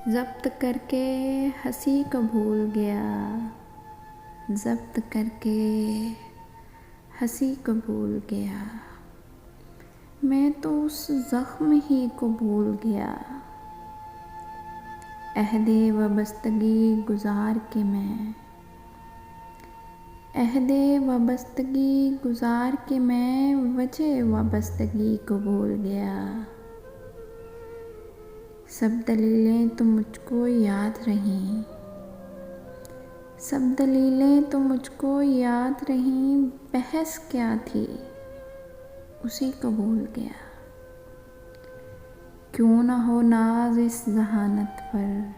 ज़ब्त करके हंसी को भूल गया, ज़ब्त करके हंसी को भूल गया। मैं तो उस ज़ख्म ही को भूल गया। अहदे वबस्तगी गुज़ार के मैं, अहदे वबस्तगी गुज़ार के मैं वजह वबस्तगी को भूल गया। सब दलीलें तो मुझको याद रहीं, सब दलीलें तो मुझको याद रहीं, बहस क्या थी उसी को भूल गया। क्यों न हो नाज इस ज़हानत पर,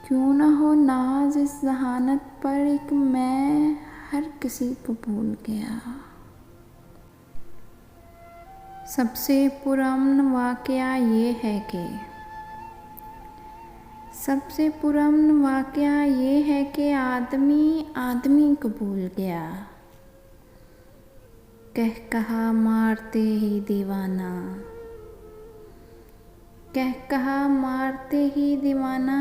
क्यों न हो नाज इस ज़हानत पर, एक मैं हर किसी को भूल गया। सबसे पुरअमन वाक़या ये है कि, सबसे पुरअमन वाक़या ये है कि आदमी आदमी को भूल गया। कह कहा मारते ही दीवाना, कह कहा मारते ही दीवाना,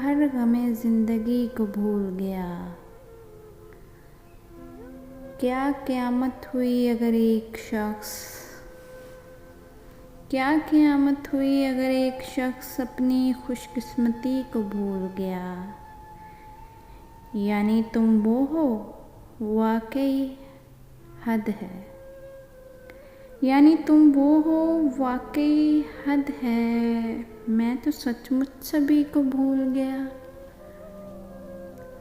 हर गमे ज़िंदगी को भूल गया। क्या क़यामत हुई अगर एक शख्स, क्या क़यामत हुई अगर एक शख्स अपनी खुशकिस्मती को भूल गया। यानी तुम वो हो वाकई हद है, यानी तुम वो हो वाकई हद है। मैं तो सचमुच सभी को भूल गया,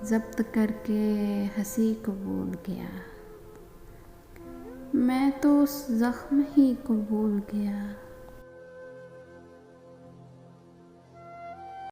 ज़ब्त करके हंसी को भूल गया। मैं तो उस ज़ख्म ही को भूल गया।